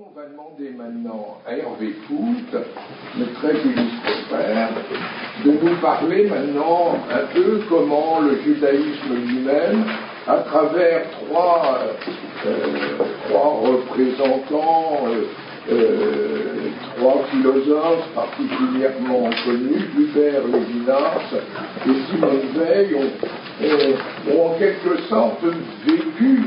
on va demander maintenant à Hervé Foult, le très illustre frère, de nous parler maintenant un peu comment le judaïsme lui-même, à travers trois représentants, trois philosophes particulièrement connus, Buber, Lévinas et Simone Veil, ont en quelque sorte vécu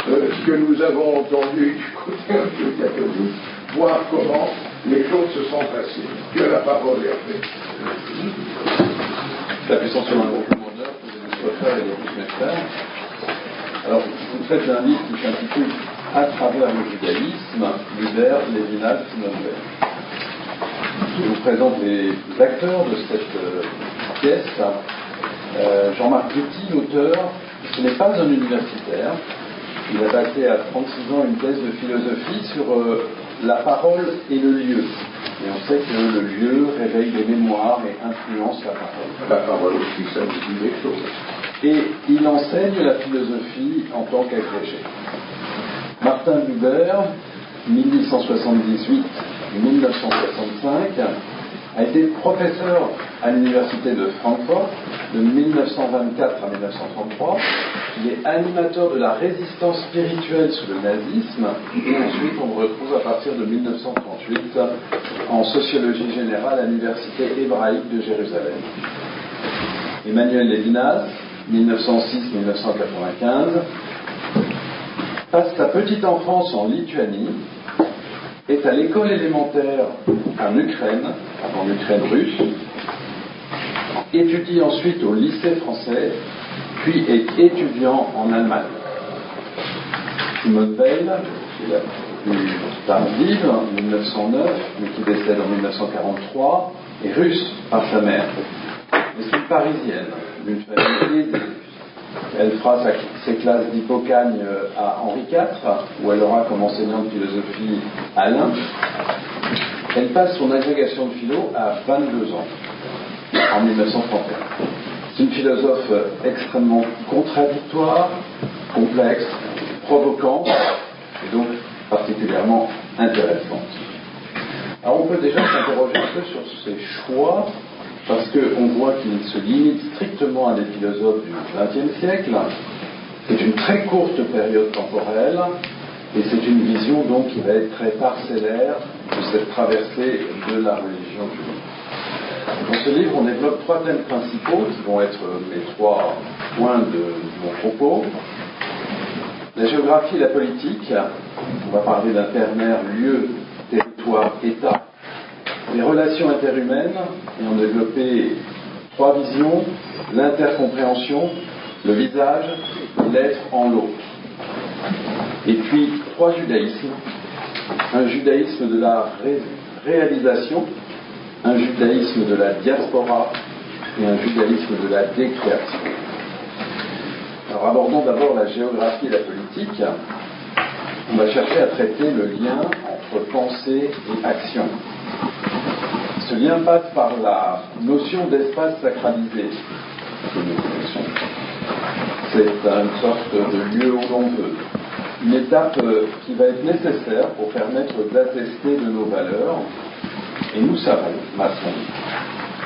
ce que nous avons entendu du côté un peu catholique, voir comment les choses se sont passées. Tu as la parole, Hervé. La puissance sur un groupement d'heures, votre frère et les frères. Alors, vous faites un livre qui s'intitule À travers le judaïsme, Buber, Lévinas, Simone Veil. Je vous présente les acteurs de cette pièce. Jean-Marc Guetti, l'auteur, ce n'est pas un universitaire. Il a passé à 36 ans une thèse de philosophie sur la parole et le lieu. Et on sait que le lieu réveille les mémoires et influence la parole. La parole aussi, ça nous dit des choses. Et il enseigne la philosophie en tant qu'agrégé. Martin Buber, 1878-1965, a été professeur à l'université de Francfort de 1924 à 1933. Il est animateur de la résistance spirituelle sous le nazisme et ensuite on le retrouve à partir de 1938 en sociologie générale à l'université hébraïque de Jérusalem. Emmanuel Lévinas, 1906-1995, passe sa petite enfance en Lituanie, est à l'école élémentaire en Ukraine, en Ukraine russe, étudie ensuite au lycée français, puis est étudiant en Allemagne. Simone Veil, qui est la plus tardive, en 1909, mais qui décède en 1943, est russe par sa mère. Mais c'est une parisienne, d'une famille aisée. Elle fera ses classes d'Hippocagne à Henri IV, où elle aura comme enseignante de philosophie Alain. Elle passe son agrégation de philo à 22 ans, en 1931. C'est une philosophe extrêmement contradictoire, complexe, provocante, et donc particulièrement intéressante. Alors on peut déjà s'interroger un peu sur ses choix, parce qu'on voit qu'il se limite strictement à des philosophes du XXe siècle. C'est une très courte période temporelle, et c'est une vision donc qui va être très parcellaire de cette traversée de la religion juive. Dans ce livre, on développe trois thèmes principaux qui vont être mes trois points de mon propos. La géographie et la politique. On va parler d'un ternaire lieu, territoire, État. Les relations interhumaines, et on a développé trois visions, l'intercompréhension, le visage, l'être en l'autre. Et puis trois judaïsmes, un judaïsme de la réalisation, un judaïsme de la diaspora et un judaïsme de la décréation. Alors abordons d'abord la géographie et la politique. On va chercher à traiter le lien entre pensée et action. Ce lien passe par la notion d'espace sacralisé que nous connaissons. C'est une sorte de lieu où l'on veut. Une étape qui va être nécessaire pour permettre d'attester de nos valeurs. Et nous savons, maçons,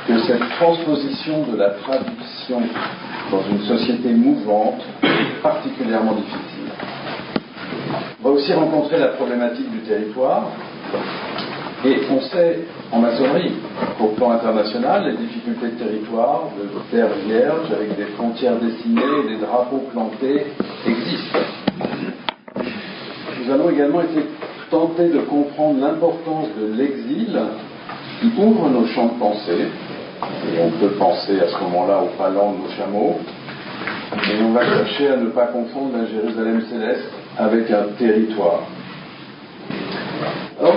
que cette transposition de la tradition dans une société mouvante est particulièrement difficile. On va aussi rencontrer la problématique du territoire. Et on sait en maçonnerie qu'au plan international, les difficultés de territoire, de terre vierge, avec des frontières dessinées et des drapeaux plantés, existent. Nous allons également essayer de tenter de comprendre l'importance de l'exil qui ouvre nos champs de pensée. Et on peut penser à ce moment-là aux palans de nos chameaux. Et on va chercher à ne pas confondre la Jérusalem céleste avec un territoire. Alors,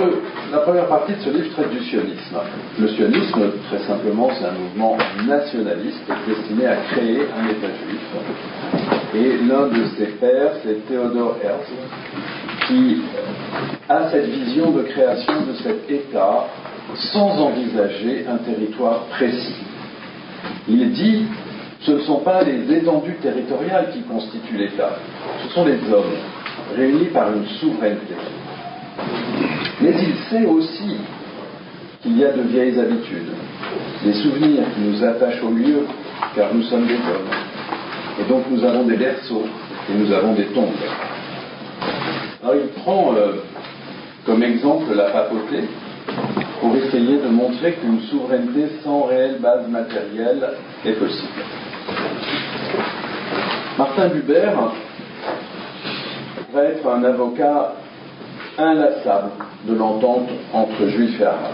la première partie de ce livre traite du sionisme. Le sionisme, très simplement, c'est un mouvement nationaliste destiné à créer un État juif. Et l'un de ses pères, c'est Theodor Herzl, qui a cette vision de création de cet État sans envisager un territoire précis. Il dit, ce ne sont pas les étendues territoriales qui constituent l'État, ce sont les hommes, réunis par une souveraineté. Mais il sait aussi qu'il y a de vieilles habitudes, des souvenirs qui nous attachent au lieu, car nous sommes des hommes. Et donc nous avons des berceaux et nous avons des tombes. Alors il prend comme exemple la papauté pour essayer de montrer qu'une souveraineté sans réelle base matérielle est possible. Martin Buber va être un avocat inlassable de l'entente entre juifs et arabes.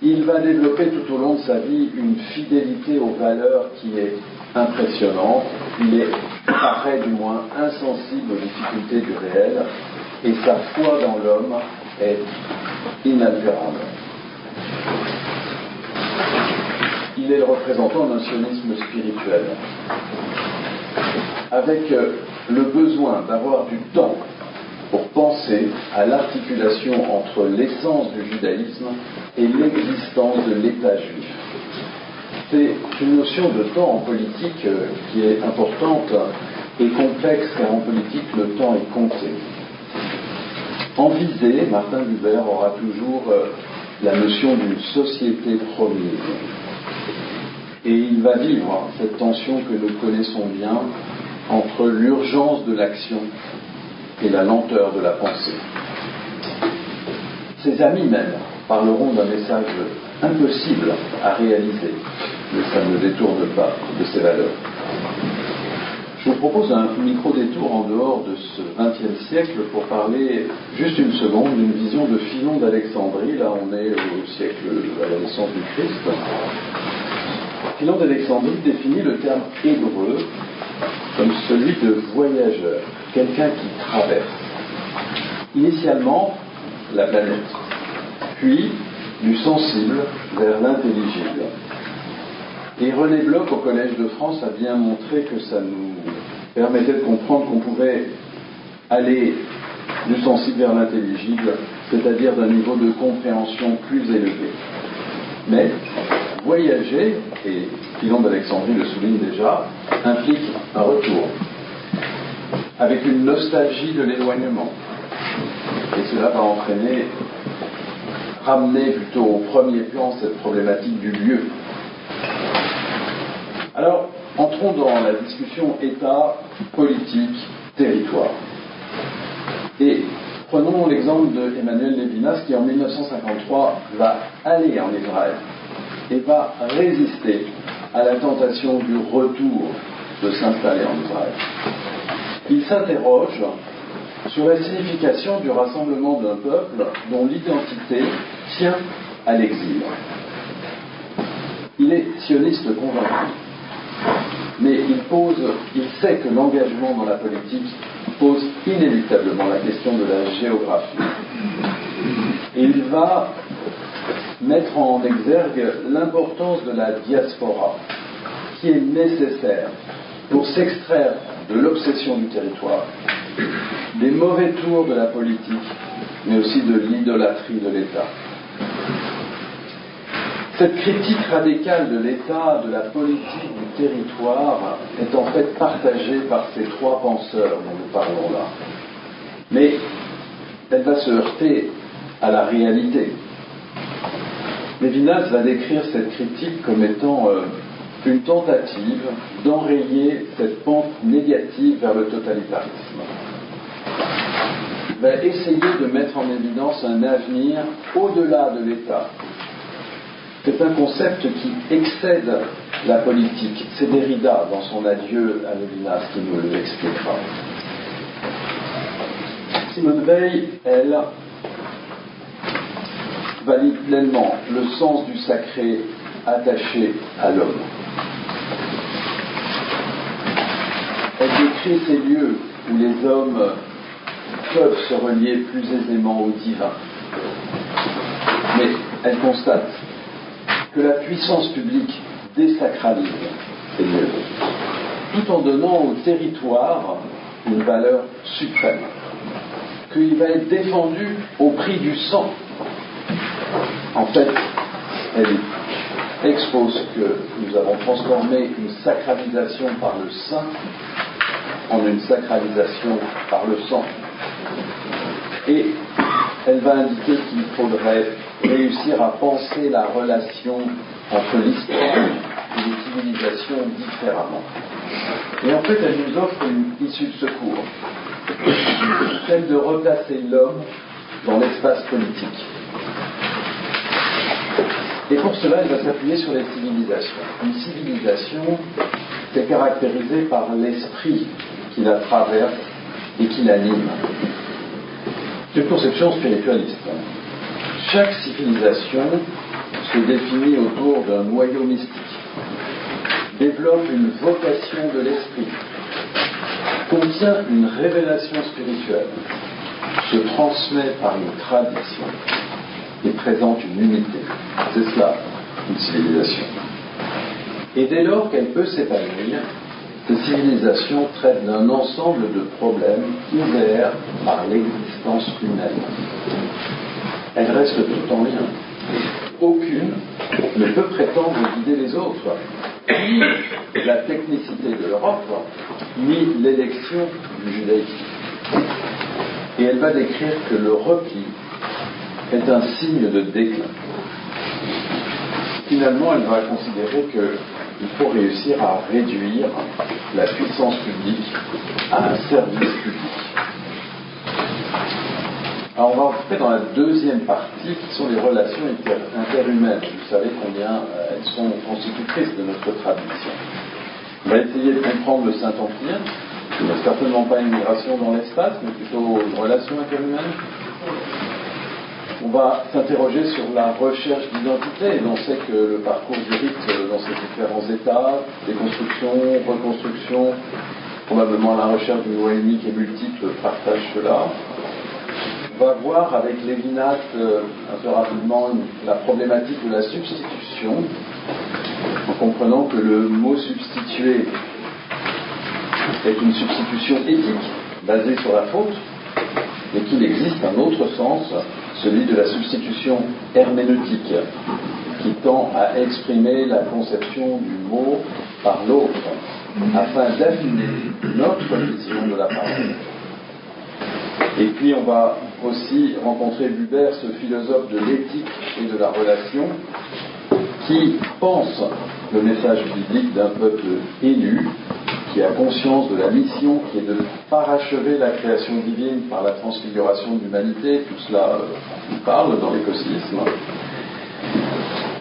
Il va développer tout au long de sa vie une fidélité aux valeurs qui est impressionnante. Il est, paraît du moins, insensible aux difficultés du réel et sa foi dans l'homme est inaltérable. Il est le représentant d'un sionisme spirituel, avec le besoin d'avoir du temps pour penser à l'articulation entre l'essence du judaïsme et l'existence de l'État juif. C'est une notion de temps en politique qui est importante et complexe, car en politique, le temps est compté. En visée, Martin Buber aura toujours la notion d'une société promise. Et il va vivre cette tension que nous connaissons bien entre l'urgence de l'action et la lenteur de la pensée. Ses amis même parleront d'un message impossible à réaliser, mais ça ne détourne pas de ses valeurs. Je vous propose un micro-détour en dehors de ce XXe siècle pour parler juste une seconde d'une vision de Philon d'Alexandrie. Là, on est au siècle à la naissance du Christ. Philon d'Alexandrie définit le terme hébreu comme celui de voyageur, quelqu'un qui traverse. Initialement, la planète, puis du sensible vers l'intelligible. Et René Bloch, au Collège de France, a bien montré que ça nous permettait de comprendre qu'on pouvait aller du sensible vers l'intelligible, c'est-à-dire d'un niveau de compréhension plus élevé. Mais voyager, et Philon d'Alexandrie le souligne déjà, implique un retour, avec une nostalgie de l'éloignement. Et cela va ramener plutôt au premier plan cette problématique du lieu. Alors, entrons dans la discussion État, politique, territoire. Et prenons l'exemple de Emmanuel Levinas qui en 1953 va aller en Israël et va résister à la tentation du retour de s'installer en Israël. Il s'interroge sur la signification du rassemblement d'un peuple dont l'identité tient à l'exil. Il est sioniste convaincu, mais il sait que l'engagement dans la politique pose inéluctablement la question de la géographie. Et il va mettre en exergue l'importance de la diaspora, qui est nécessaire pour s'extraire de l'obsession du territoire, des mauvais tours de la politique, mais aussi de l'idolâtrie de l'État. Cette critique radicale de l'État, de la politique, du territoire, est en fait partagée par ces trois penseurs dont nous parlons là. Mais elle va se heurter à la réalité. Levinas va décrire cette critique comme étant une tentative d'enrayer cette pente négative vers le totalitarisme. Il va essayer de mettre en évidence un avenir au-delà de l'État. C'est un concept qui excède la politique. C'est Derrida, dans son adieu à Levinas, qui nous l'expliquera. Simone Veil, elle, valide pleinement le sens du sacré attaché à l'homme. Elle décrit ces lieux où les hommes peuvent se relier plus aisément au divin. Mais elle constate que la puissance publique désacralise ces lieux, tout en donnant au territoire une valeur suprême, qu'il va être défendu au prix du sang. En fait, elle expose que nous avons transformé une sacralisation par le saint en une sacralisation par le sang. Et elle va indiquer qu'il faudrait réussir à penser la relation entre l'histoire et les civilisations différemment. Et en fait, elle nous offre une issue de secours, celle de replacer l'homme dans l'espace politique. Et pour cela, elle va s'appuyer sur les civilisations. Une civilisation, c'est caractérisé par l'esprit qui la traverse et qui l'anime. C'est une conception spiritualiste. Chaque civilisation se définit autour d'un noyau mystique, développe une vocation de l'esprit, contient une révélation spirituelle, se transmet par une tradition et présente une unité. C'est cela, une civilisation. Et dès lors qu'elle peut s'épanouir, cette civilisation traite d'un ensemble de problèmes ouverts par l'existence humaine. Elle reste tout en lien. Aucune ne peut prétendre guider les autres, ni la technicité de l'Europe, ni l'élection du judaïsme. Et elle va décrire que le repli est un signe de déclin. Finalement, elle va considérer qu'il faut réussir à réduire la puissance publique à un service public. Alors on va entrer dans la deuxième partie qui sont les relations interhumaines. Vous savez combien elles sont constitutrices de notre tradition. On va essayer de comprendre le Saint-Empire, qui n'est certainement pas une migration dans l'espace, mais plutôt une relation interhumaine. On va s'interroger sur la recherche d'identité, et on sait que le parcours du rite dans ses différents états, déconstruction, reconstruction, probablement la recherche d'une loi unique et multiple partage cela. On va voir avec Lévinas un peu rapidement la problématique de la substitution, en comprenant que le mot substituer est une substitution éthique basée sur la faute, et qu'il existe un autre sens, celui de la substitution herméneutique, qui tend à exprimer la conception du mot par l'autre, afin d'affiner notre vision de la parole. Et puis on va aussi rencontrer Buber, ce philosophe de l'éthique et de la relation, qui pense le message biblique d'un peuple élu, qui a conscience de la mission qui est de parachever la création divine par la transfiguration de l'humanité, tout cela nous parle dans l'écosysme,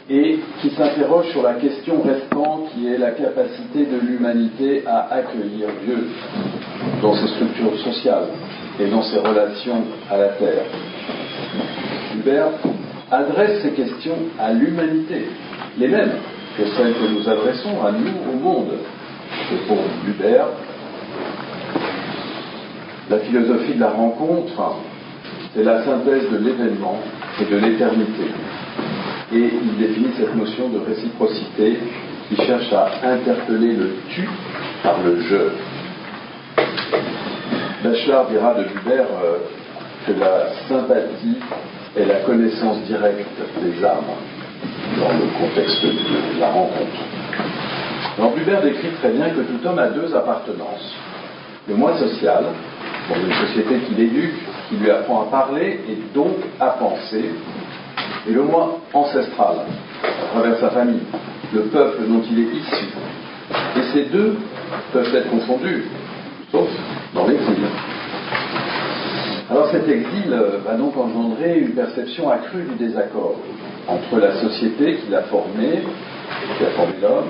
et qui s'interroge sur la question restante qui est la capacité de l'humanité à accueillir Dieu dans ses structures sociales et dans ses relations à la terre. Buber adresse ces questions à l'humanité, les mêmes que celles que nous adressons à nous, au monde. Et pour Buber, la philosophie de la rencontre, c'est la synthèse de l'événement et de l'éternité. Et il définit cette notion de réciprocité qui cherche à interpeller le tu par le je. Bachelard dira de Buber que la sympathie est la connaissance directe des âmes dans le contexte de la rencontre. Alors Buber décrit très bien que tout homme a deux appartenances. Le moi social, dans une société qui l'éduque, qui lui apprend à parler et donc à penser, et le moi ancestral, à travers sa famille, le peuple dont il est issu. Et ces deux peuvent être confondus, sauf dans l'exil. Alors cet exil va donc engendrer une perception accrue du désaccord entre la société qui l'a formé l'homme,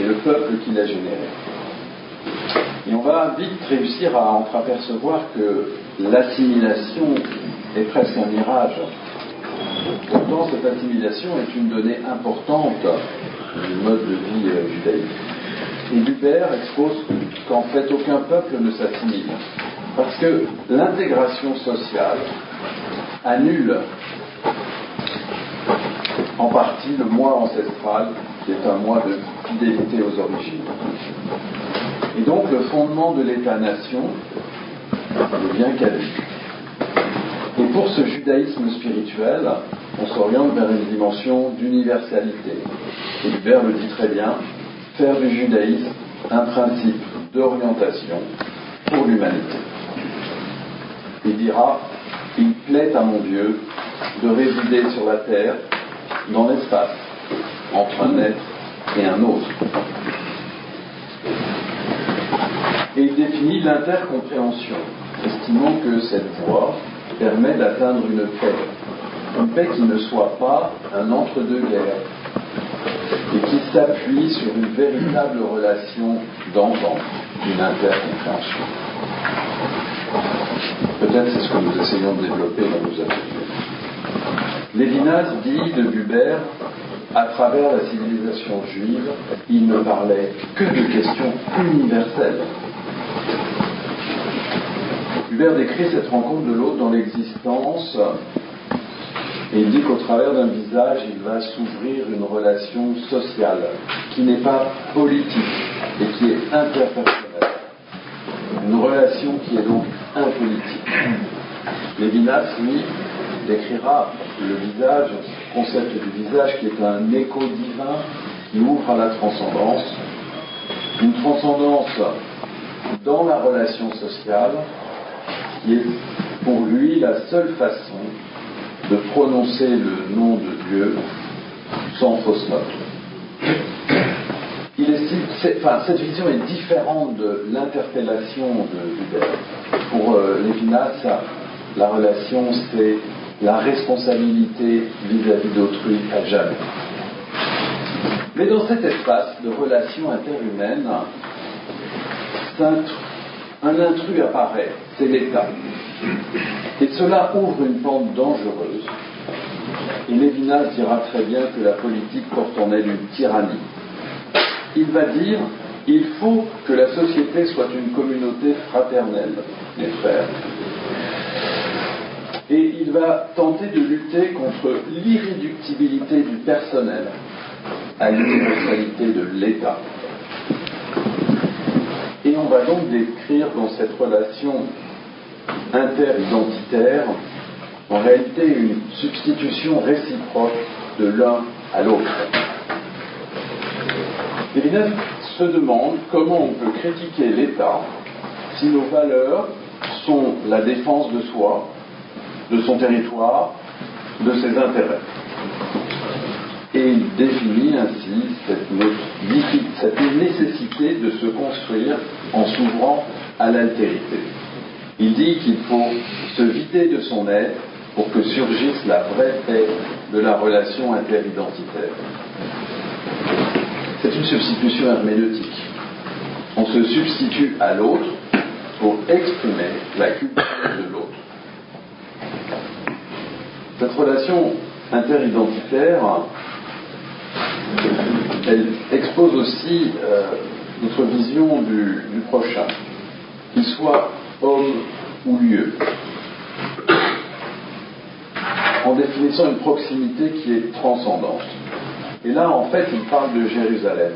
et le peuple qui l'a généré. Et on va vite réussir à entreapercevoir que l'assimilation est presque un mirage. Pourtant, cette assimilation est une donnée importante du mode de vie judaïque. Et Buber expose qu'en fait aucun peuple ne s'assimile, parce que l'intégration sociale annule en partie le moi ancestral, qui est un moi de fidélité aux origines. Et donc le fondement de l'État-nation devient caduc. Et pour ce judaïsme spirituel, on s'oriente vers une dimension d'universalité. Et Buber le dit très bien, faire du judaïsme un principe d'orientation pour l'humanité. Il dira, Il plaît à mon Dieu de résider sur la terre, dans l'espace, entre un être et un autre. Et il définit l'intercompréhension, estimant que cette voie permet d'atteindre une paix qui ne soit pas un entre-deux-guerres, et qui s'appuie sur une véritable relation d'entente, d'une intercompréhension. Peut-être c'est ce que nous essayons de développer dans nos ateliers. Lévinas dit de Buber, à travers la civilisation juive, il ne parlait que de questions universelles. Buber décrit cette rencontre de l'autre dans l'existence, et il dit qu'au travers d'un visage, il va s'ouvrir une relation sociale qui n'est pas politique et qui est interpersonnelle. Une relation qui est donc impolitique. Lévinas, lui, décrira le visage, le concept du visage qui est un écho divin qui ouvre à la transcendance. Une transcendance dans la relation sociale qui est pour lui la seule façon de prononcer le nom de Dieu sans fausse note. Il estime, cette vision est différente de l'interpellation de Buber. Pour Lévinas, la relation, c'est la responsabilité vis-à-vis d'autrui à jamais. Mais dans cet espace de relation interhumaine, un intrus apparaît, c'est l'État. Et cela ouvre une pente dangereuse. Et Lévinas dira très bien que la politique porte en elle une tyrannie. Il va dire, il faut que la société soit une communauté fraternelle, mes frères. Et il va tenter de lutter contre l'irréductibilité du personnel à l'universalité de l'État. Et on va donc décrire dans cette relation interidentitaire, en réalité, une substitution réciproque de l'un à l'autre. Lévinas se demande comment on peut critiquer l'État si nos valeurs sont la défense de soi, de son territoire, de ses intérêts. Et il définit ainsi cette nécessité de se construire en s'ouvrant à l'altérité. Il dit qu'il faut se vider de son être pour que surgisse la vraie paix de la relation interidentitaire. C'est une substitution herméneutique. On se substitue à l'autre pour exprimer la culture de l'autre. Cette relation interidentitaire, elle expose aussi notre vision du prochain, qu'il soit homme ou lieu, en définissant une proximité qui est transcendante. Et là, en fait, il parle de Jérusalem.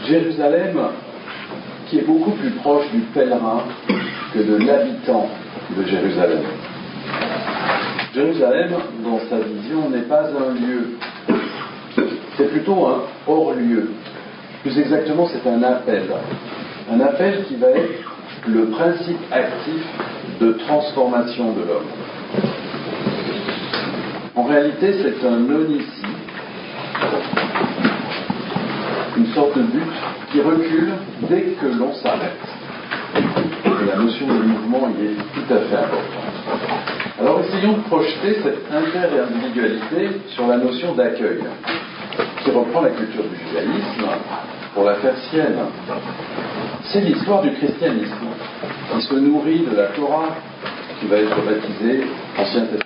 Jérusalem qui est beaucoup plus proche du pèlerin que de l'habitant de Jérusalem. Jérusalem, dans sa vision, n'est pas un lieu, c'est plutôt un hors-lieu. Plus exactement, c'est un appel qui va être le principe actif de transformation de l'homme. En réalité, c'est un non-ici, une sorte de but qui recule dès que l'on s'arrête. Et la notion de mouvement y est tout à fait importante. Alors essayons de projeter cette inter-individualité sur la notion d'accueil, qui reprend la culture du judaïsme pour la faire sienne. C'est l'histoire du christianisme, qui se nourrit de la Torah, qui va être baptisée Ancien Testament.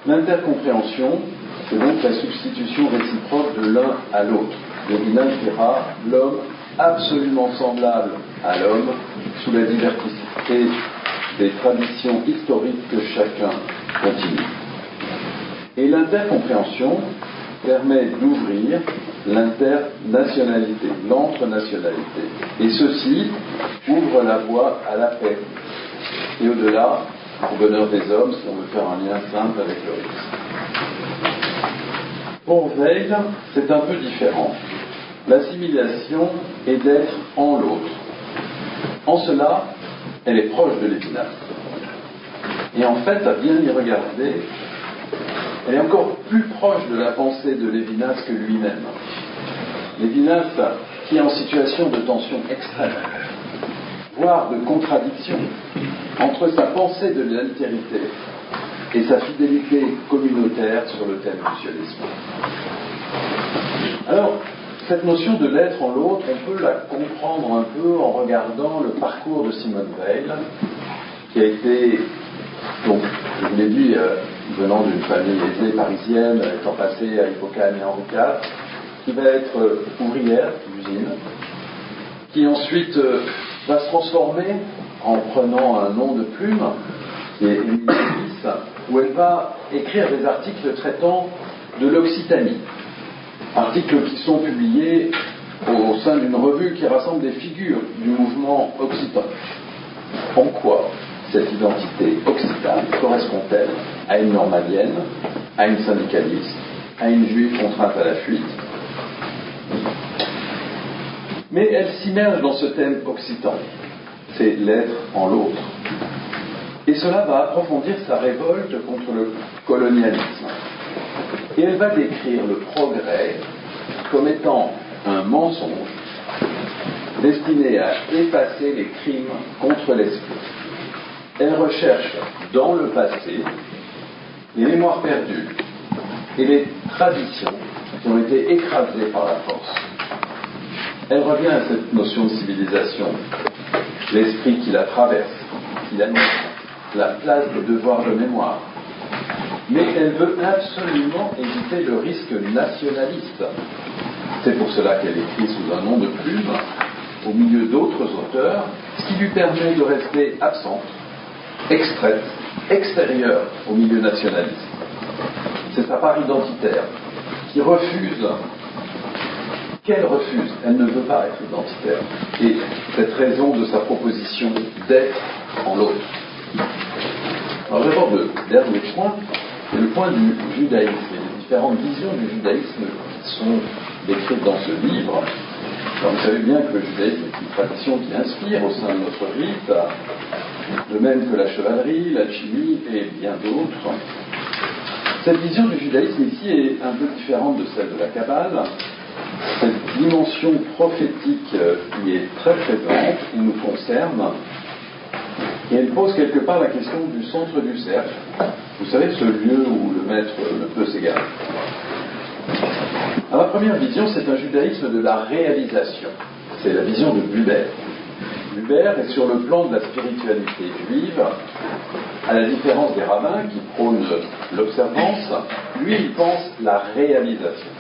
L'intercompréhension, c'est donc la substitution réciproque de l'un à l'autre. Lévinas dira l'homme absolument semblable à l'homme sous la diversité des traditions historiques que chacun continue. Et l'intercompréhension permet d'ouvrir l'internationalité, l'entrenationalité. Et ceci ouvre la voie à la paix. Et au-delà, au bonheur des hommes, si on veut faire un lien simple avec le risque. Pour Weil, c'est un peu différent. L'assimilation est d'être en l'autre. En cela, elle est proche de Lévinas. Et en fait, à bien y regarder, elle est encore plus proche de la pensée de Lévinas que lui-même. Lévinas, qui est en situation de tension extrême, voire de contradiction, entre sa pensée de l'altérité et sa fidélité communautaire sur le thème du sionisme. Alors, cette notion de l'être en l'autre, on peut la comprendre un peu en regardant le parcours de Simone Weil, qui a été, donc, je vous l'ai dit, venant d'une famille aisée parisienne, étant passée à Hippocane et Henri IV, qui va être ouvrière d'usine, qui ensuite va se transformer en prenant un nom de plume, qui est Émilie Davis, où elle va écrire des articles traitant de l'Occitanie. Articles qui sont publiés au sein d'une revue qui rassemble des figures du mouvement occitan. En quoi cette identité occitane correspond-elle à une normalienne, à une syndicaliste, à une juive contrainte à la fuite? Mais elle s'immerge dans ce thème occitan, c'est l'être en l'autre. Et cela va approfondir sa révolte contre le colonialisme. Et elle va décrire le progrès comme étant un mensonge destiné à effacer les crimes contre l'esprit. Elle recherche dans le passé les mémoires perdues et les traditions qui ont été écrasées par la force. Elle revient à cette notion de civilisation, l'esprit qui la traverse, qui l'anime, la place des devoirs de mémoire. Mais elle veut absolument éviter le risque nationaliste. C'est pour cela qu'elle écrit sous un nom de plume, au milieu d'autres auteurs, ce qui lui permet de rester absente, extraite, extérieure au milieu nationaliste. C'est sa part identitaire qui refuse. Qu'elle refuse, elle ne veut pas être identitaire. Et cette raison de sa proposition d'être en l'autre. Alors j'aborde le dernier point, c'est le point du judaïsme et les différentes visions du judaïsme qui sont décrites dans ce livre. Alors vous savez bien que le judaïsme est une tradition qui inspire au sein de notre rite, de même que la chevalerie, l'alchimie et bien d'autres. Cette vision du judaïsme ici est un peu différente de celle de la Kabbale. Cette dimension prophétique qui est très présente, qui nous concerne, et elle pose quelque part la question du centre du cercle. Vous savez, ce lieu où le maître ne peut s'égarer. Alors, la première vision, c'est un judaïsme de la réalisation. C'est la vision de Buber. Buber est sur le plan de la spiritualité juive, à la différence des rabbins qui prônent l'observance, lui, il pense la réalisation.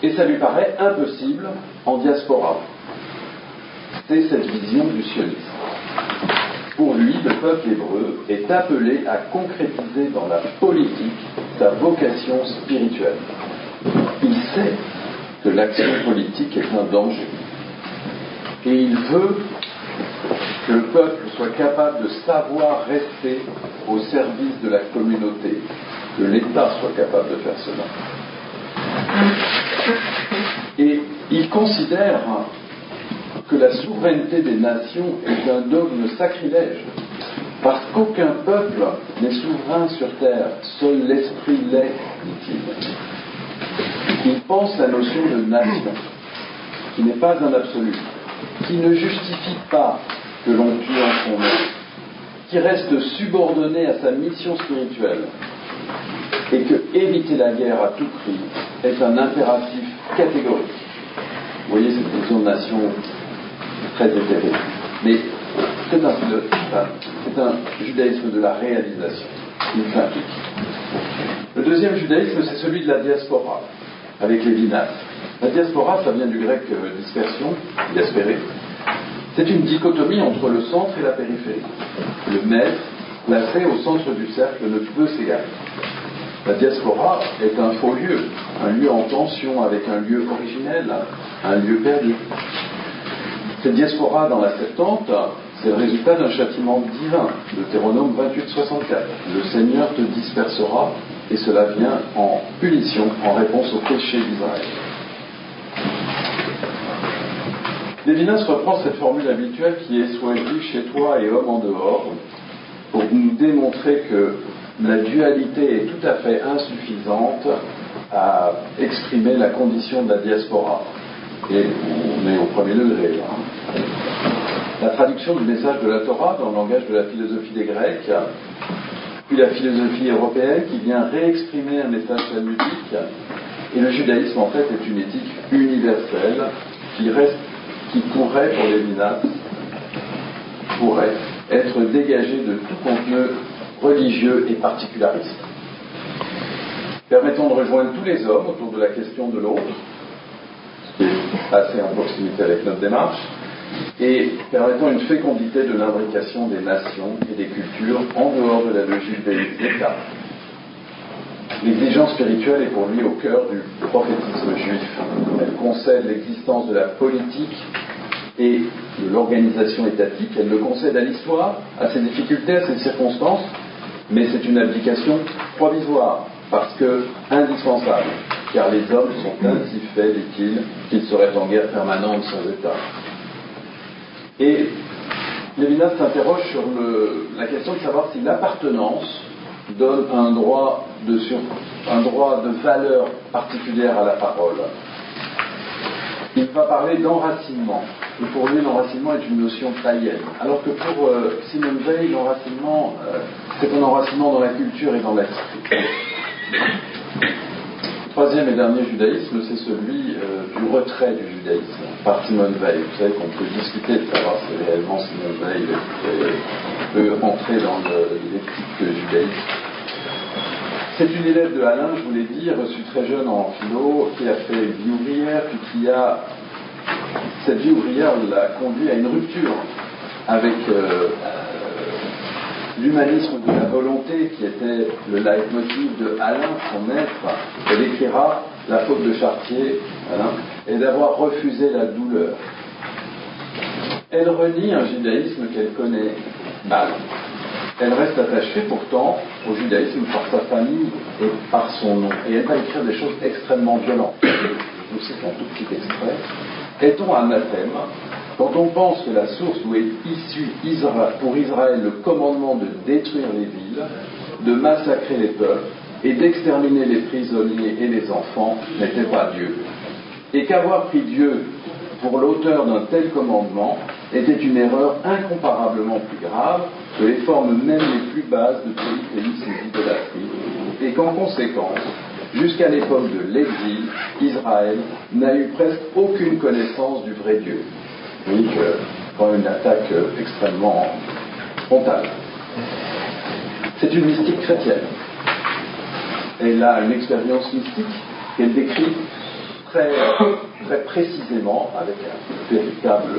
Et ça lui paraît impossible en diaspora. C'est cette vision du sionisme. Pour lui, le peuple hébreu est appelé à concrétiser dans la politique sa vocation spirituelle. Il sait que l'action politique est un danger. Et il veut que le peuple soit capable de savoir rester au service de la communauté, que l'État soit capable de faire cela. Et il considère que la souveraineté des nations est un dogme sacrilège, parce qu'aucun peuple n'est souverain sur terre, seul l'esprit l'est, dit-il. Il pense la notion de nation, qui n'est pas un absolu, qui ne justifie pas que l'on tue en son nom, qui reste subordonné à sa mission spirituelle, et que éviter la guerre à tout prix est un impératif catégorique. Vous voyez cette vision de nation très éthérée. Mais c'est un judaïsme de la réalisation, une pratique. Le deuxième judaïsme, c'est celui de la diaspora, avec Lévinas. La diaspora, ça vient du grec dispersion, diaspérer. C'est une dichotomie entre le centre et la périphérie. Le maître, placé au centre du cercle, ne peut s'égarer. La diaspora est un faux lieu, un lieu en tension avec un lieu originel, un lieu perdu. Cette diaspora dans la Septante, c'est le résultat d'un châtiment divin, Deutéronome 28-64. Le Seigneur te dispersera, et cela vient en punition, en réponse au péché d'Israël. Lévinas reprend cette formule habituelle qui est « sois juif chez toi et homme en dehors », pour nous démontrer que la dualité est tout à fait insuffisante à exprimer la condition de la diaspora. Et on est au premier degré là. La traduction du message de la Torah dans le langage de la philosophie des Grecs, puis la philosophie européenne qui vient réexprimer un message talmudique. Et le judaïsme en fait est une éthique universelle qui pourrait, pour Lévinas, pourrait être dégagée de tout contenu religieux et particulariste, permettant de rejoindre tous les hommes autour de la question de l'autre, ce qui est assez en proximité avec notre démarche, et permettant une fécondité de l'imbrication des nations et des cultures en dehors de la logique des États. L'exigence spirituelle est pour lui au cœur du prophétisme juif. Elle concède l'existence de la politique et de l'organisation étatique. Elle le concède à l'histoire, à ses difficultés, à ses circonstances, mais c'est une abdication provisoire, parce que indispensable, car les hommes sont ainsi faits, dit-il, qu'ils seraient en guerre permanente sans État. Et Lévinas s'interroge sur la question de savoir si l'appartenance donne un droit de valeur particulière à la parole. Il va parler d'enracinement. Et pour lui, l'enracinement est une notion païenne. Alors que pour Simone Weil, l'enracinement, c'est un enracinement dans la culture et dans l'esprit. Le troisième et dernier judaïsme, c'est celui du retrait du judaïsme par Simone Weil. Vous savez qu'on peut discuter de savoir si réellement Simone Weil peut entrer dans l'éthique judaïsme. C'est une élève de Alain, je vous l'ai dit, reçue très jeune en philo, qui a fait une vie ouvrière, puis qui a... Cette vie ouvrière l'a conduit à une rupture avec l'humanisme de la volonté, qui était le leitmotiv de Alain, son maître. Elle écrira la faute de Chartier, Alain, et d'avoir refusé la douleur. Elle renie un judaïsme qu'elle connaît mal. Elle reste attachée pourtant au judaïsme par sa famille et par son nom. Et elle va écrire des choses extrêmement violentes. Je vous cite un tout petit extrait. Est-on anathème quand on pense que la source d'où est issu pour Israël le commandement de détruire les villes, de massacrer les peuples et d'exterminer les prisonniers et les enfants n'était pas Dieu, et qu'avoir pris Dieu pour l'auteur d'un tel commandement était une erreur incomparablement plus grave que les formes même les plus basses de polythéisme et d'idolâtrie, et qu'en conséquence, jusqu'à l'époque de l'exil, Israël n'a eu presque aucune connaissance du vrai Dieu. Vous voyez que quand une attaque extrêmement frontale. C'est une mystique chrétienne. Elle a une expérience mystique qu'elle décrit très précisément, avec une véritable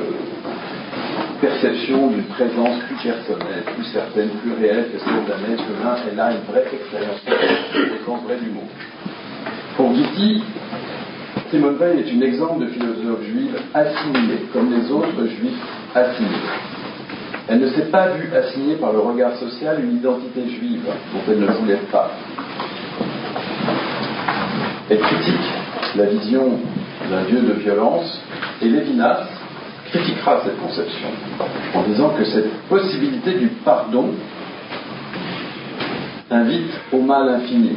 perception d'une présence plus personnelle, plus certaine, plus réelle que celle d'un être humain. Elle a une vraie expérience au sens vrai du mot. Pour Guitti, Simone Weil est un exemple de philosophe juive assimilée, comme les autres juifs assimilés. Elle ne s'est pas vue assignée par le regard social une identité juive dont elle ne voulait pas. Elle critique la vision d'un Dieu de violence, et Lévinas critiquera cette conception en disant que cette possibilité du pardon invite au mal infini.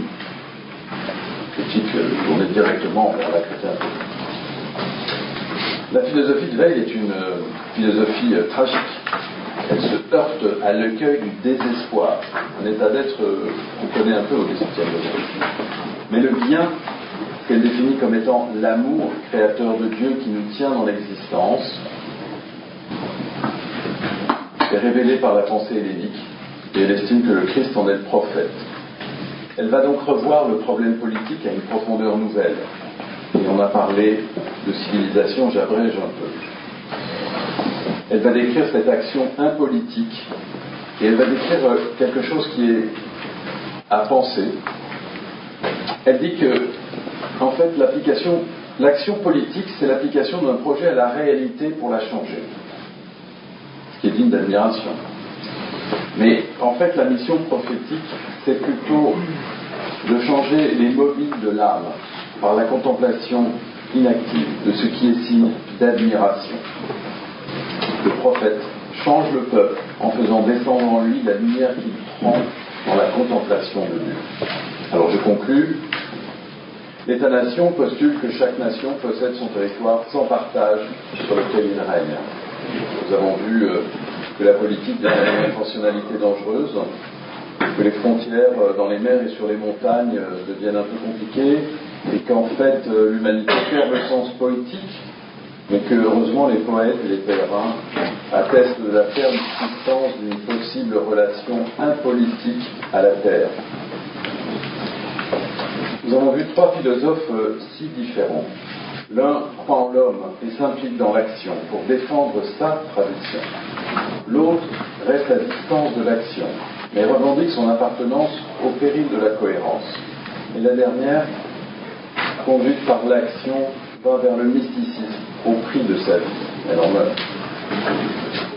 Critique tournée directement vers la chrétienté. La philosophie de Weil est une philosophie tragique. Elle se heurte à l'accueil du désespoir, un état d'être qu'on connaît un peu au XVIIe siècle. Mais le bien, qu'elle définit comme étant l'amour créateur de Dieu qui nous tient dans l'existence, est révélé par la pensée hellénique, et elle estime que le Christ en est le prophète. Elle va donc revoir le problème politique à une profondeur nouvelle. Et on a parlé de civilisation, j'abrège un peu. Elle va décrire cette action impolitique, et elle va décrire quelque chose qui est à penser. Elle dit que, en fait, l'action politique, c'est l'application d'un projet à la réalité pour la changer. Ce qui est digne d'admiration. Mais, en fait, la mission prophétique, c'est plutôt de changer les mobiles de l'âme par la contemplation inactive de ce qui est signe d'admiration. Le prophète change le peuple en faisant descendre en lui la lumière qu'il prend dans la contemplation de Dieu. Alors je conclus. L'État-nation postule que chaque nation possède son territoire sans partage sur lequel il règne. Nous avons vu que la politique devient une fonctionnalité dangereuse, que les frontières dans les mers et sur les montagnes deviennent un peu compliquées, et qu'en fait l'humanité perd le sens poétique, mais que heureusement les poètes et les pèlerins attestent de la ferme substance d'une possible relation impolitique à la terre. Nous avons vu trois philosophes si différents. L'un croit en l'homme et s'implique dans l'action pour défendre sa tradition. L'autre reste à distance de l'action, mais revendique son appartenance au péril de la cohérence. Et la dernière, conduite par l'action, va vers le mysticisme au prix de sa vie. Elle en meurt.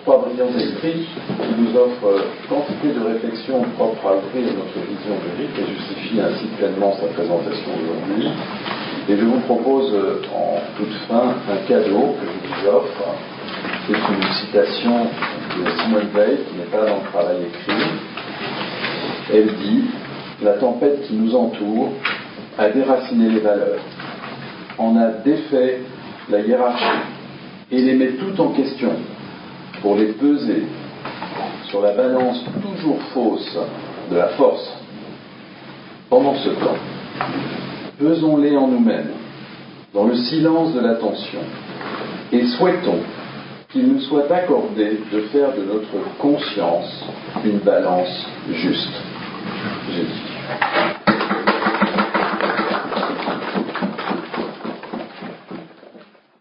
Trois brillants esprits qui nous offrent quantité de réflexions propres à ouvrir notre vision de Rick et justifie ainsi pleinement sa présentation aujourd'hui. Et je vous propose en toute fin un cadeau que je vous offre. C'est une citation de Simone Veil qui n'est pas dans le travail écrit. Elle dit « La tempête qui nous entoure a déraciné les valeurs, en a défait la hiérarchie et les met toutes en question pour les peser sur la balance toujours fausse de la force. Pendant ce temps, pesons-les en nous-mêmes, dans le silence de l'attention, et souhaitons qu'il nous soit accordé de faire de notre conscience une balance juste. » J'ai dit.